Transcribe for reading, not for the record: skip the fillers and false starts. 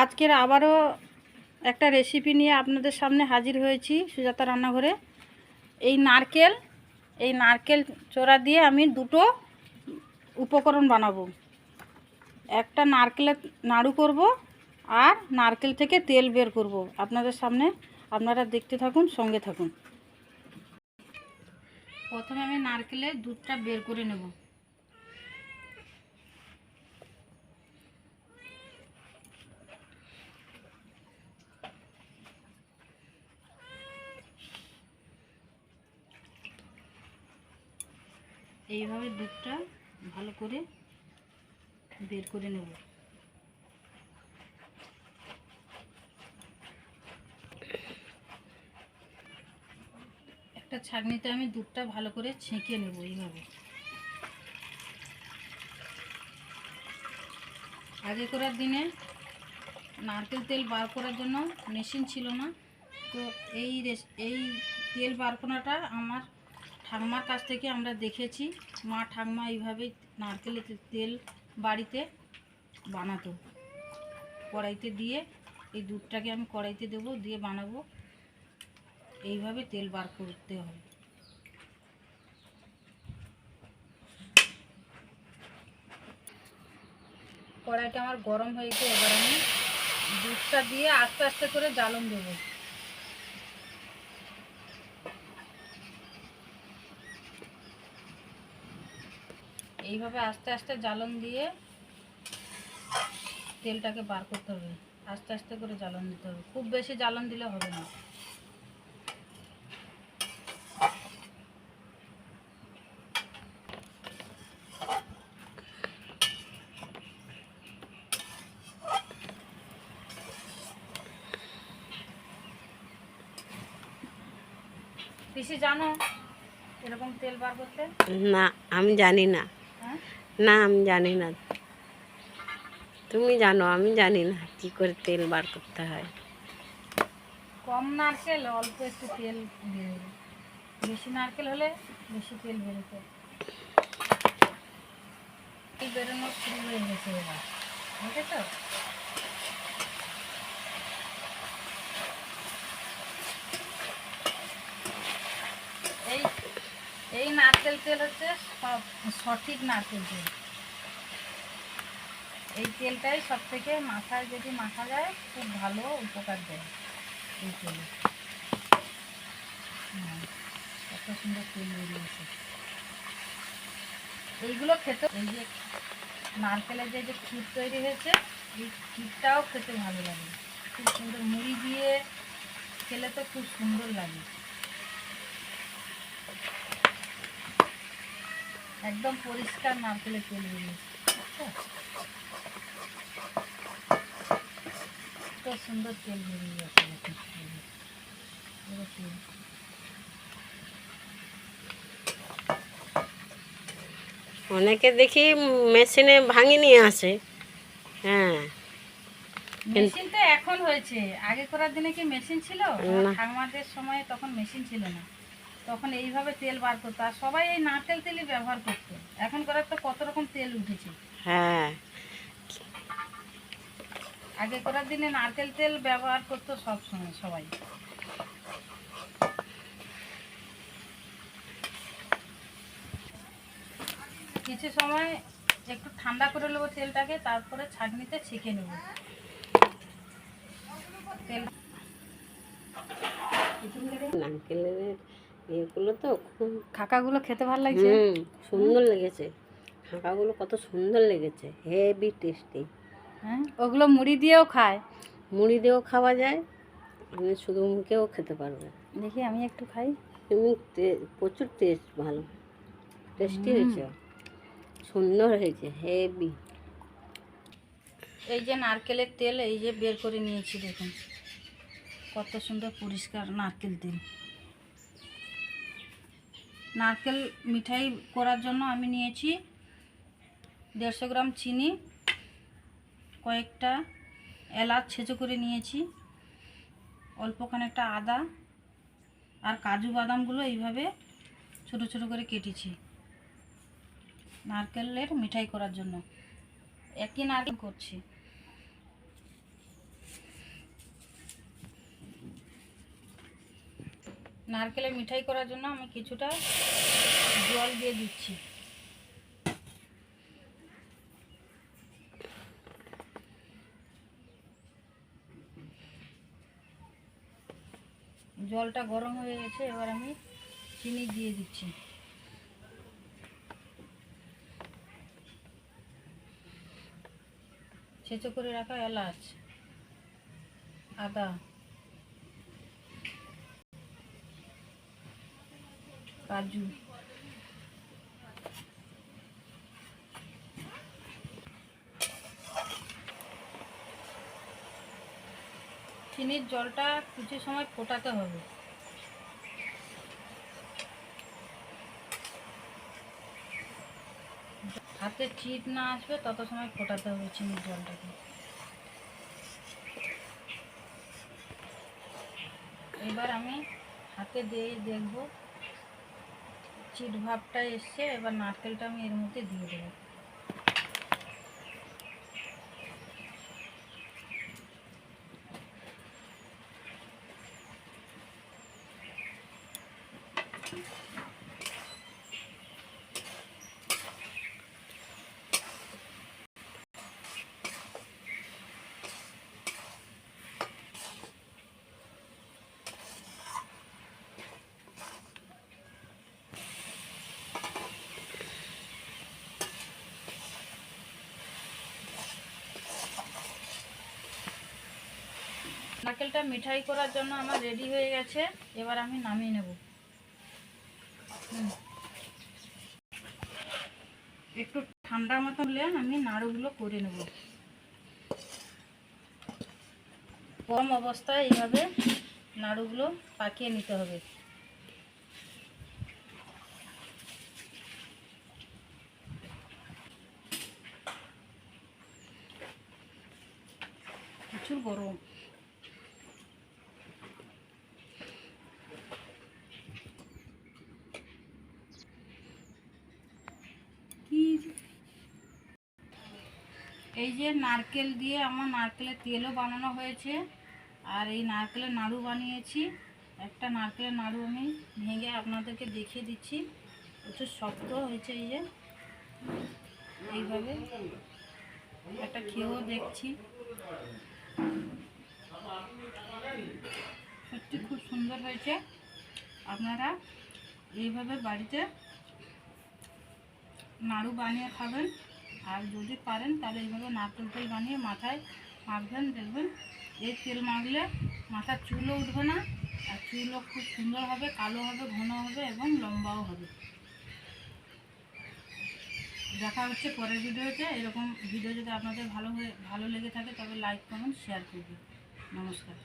আজকের আবারও একটা রেসিপি নিয়ে আপনাদের সামনে হাজির হয়েছি সুজাতা রান্নাঘরে। এই নারকেল চোরা দিয়ে আমি দুটো উপকরণ বানাবো। একটা নারকেলের নাড়ু করব, আর নারকেল থেকে তেল বের করব আপনাদের সামনে। আপনারা দেখতে থাকুন, সঙ্গে থাকুন। প্রথমে আমি নারকেলের দুধটা বের করে নেব। এইভাবে দুধটা ভালো করে বের করে নেব। একটা ছাঁকনিতে আমি দুধটা ভালো করে ছেঁকে নেব। এইভাবে আগেকার দিনে নারকেল তেল বার করার জন্য মেশিন ছিল না, তো এই তেল বার করাটা আমার ঠাকুমার কাছ থেকে আমরা দেখেছি। মা ঠাকুমা এইভাবে নারকেলের তেল বাড়িতে বানাতো। কড়াইতে দিয়ে এই দুধটাকে আমি কড়াইতে দেবো, দিয়ে বানাবো। এইভাবে তেল বার করতে হবে। কড়াইটা আমার গরম হয়েছে, এবার আমি দুধটা দিয়ে আস্তে আস্তে করে জ্বালন দেব। এইভাবে আস্তে আস্তে জ্বালন দিয়ে তেলটাকে বার করতে হবে। আস্তে আস্তে করে জ্বালন দিতে হবে, খুব বেশি জ্বালন দিলে হবে না। পিসি জানো এরকম তেল বার করতে? না, আমি জানি না। হ্যাঁ, না, আমি জানি না। তুমি জানো, আমি জানি না কি করে তেল বার করতে হয়। কম নারকেল অল্প একটু তেল বেরোবে, বেশি নারকেল হলে বেশি তেল বেরোতো। তেল বেরোনো শুরু হয়ে গেছে এবার, বুঝেছো? এই এই নারকেল তেল হচ্ছে সঠিক নারকেল তেল। এই তেলটাই সব থেকে মাথায় যদি মাখা যায় খুব ভালো উপকার দেয় এই তেলে। কত সুন্দর তেল বেরিয়েছে। এইগুলো খেতে, এই যে নারকেলের যে ক্ষীর তৈরি হয়েছে, এই ক্ষীরটাও খেতে ভালো লাগে। খুব সুন্দর মুড়ি দিয়ে খেলে তো খুব সুন্দর লাগে। একদম পরিষ্কার নারকেলের তেল বেরিয়েছে। কত সুন্দর তেল বেরিয়ে গেছে। তেল অনেকে দেখি মেশিনে ভাঙি নিয়ে আসে। হ্যাঁ, মেশিন তো এখন হয়েছে, আগে করার দিনে কি মেশিন ছিল? না। ঠাকুমাদের সময় তখন মেশিন ছিল না, তখন এইভাবে তেল বার করতো, আর সবাই এই নারকেল তেলই ব্যবহার করতো। এখন করার তো কত রকম তেল উঠেছে। হ্যাঁ, আগে করার দিনে নারকেল তেল ব্যবহার করতো সব সময় সবাই। কিছু সময় একটু ঠান্ডা করে নেবো তেলটাকে, তারপরে ছাঁকনিতে ছেঁকে নেব তেল। নারকেলের ইয়েগুলো তো খুব খাকাগুলো খেতে ভালো লাগছে। সুন্দর লেগেছে। খাঁকাগুলো কত সুন্দর লেগেছে, হেভি টেস্টি। হ্যাঁ, ওগুলো মুড়ি দিয়েও খায়। মুড়ি দিয়েও খাওয়া যায়, আপনি শুধু মুখেও খেতে পারবে। দেখি আমি একটু খাই। প্রচুর টেস্ট, ভালো টেস্টি হয়েছে, সুন্দর হয়েছে, হেভি। এই যে নারকেলের তেল এই যে বের করে নিয়েছি, দেখুন কত সুন্দর পরিষ্কার নারকেল তেল। নারকেল মিঠাই করার জন্য আমি নিয়েছি 150 গ্রাম চিনি, কয়েকটা এলাচ ছেঁচো করে নিয়েছি, অল্প খানিকটা আদা, আর কাজু বাদামগুলো এইভাবে ছোট ছোট করে কেটেছি নারকেলের মিঠাই করার জন্য। একই নারকেল করছি। নারকেলে মিঠাই করার জন্য আমি কিছুটা জল দিয়ে দিচ্ছি। জলটা গরম হয়ে গেছে, এবার আমি চিনি দিয়ে দিচ্ছি। ছেঁচো করে রাখা এলাচ, আদা, কাজু, চিনির জলটা কিছু সময় ফোটাতে হবে। হাতে চিট না আসবে তত সময় ফোটাতে হবে চিনির জলটাকে। এবার আমি হাতে দিয়ে দেখব চিট ভাবটা এসছে, এবার নারকেলটা আমি এর মধ্যে দিয়ে দেবো। নারকেলটা মিঠাই করার জন্য আমার রেডি হয়ে গেছে, এবার আমি নামিয়ে নেব। একটু ঠান্ডা মতো হলে আমি নাড়ুগুলো করে নেব। গরম অবস্থায় এইভাবে নাড়ুগুলো পাকিয়ে নিতে হবে। প্রচুর গরম। এই যে নারকেল দিয়ে আমার নারকেলের তেলও বানানো হয়েছে, আর এই নারকেলের নাড়ু বানিয়েছি। একটা নারকেলের নাড়ু আমি ভেঙে আপনাদেরকে দেখিয়ে দিচ্ছি। প্রচুর শক্ত হয়েছে। এই যে এইভাবে একটা খেয়েও দেখছি, সত্যি খুব সুন্দর হয়েছে। আপনারা এইভাবে বাড়িতে নাড়ু বানিয়ে খাবেন, আর যদি পারেন তাহলে এইভাবে নারকেল তেল বানিয়ে মাথায় মাখবেন। দেখবেন এই তেল মাখলে মাথার চুলও উঠবে না, আর চুলও খুব সুন্দর হবে, কালো হবে, ঘন হবে এবং লম্বাও হবে। দেখা হচ্ছে পরের ভিডিওতে। এরকম ভিডিও যদি আপনাদের ভালো লেগে থাকে তবে লাইক কমেন্ট শেয়ার করবেন। নমস্কার।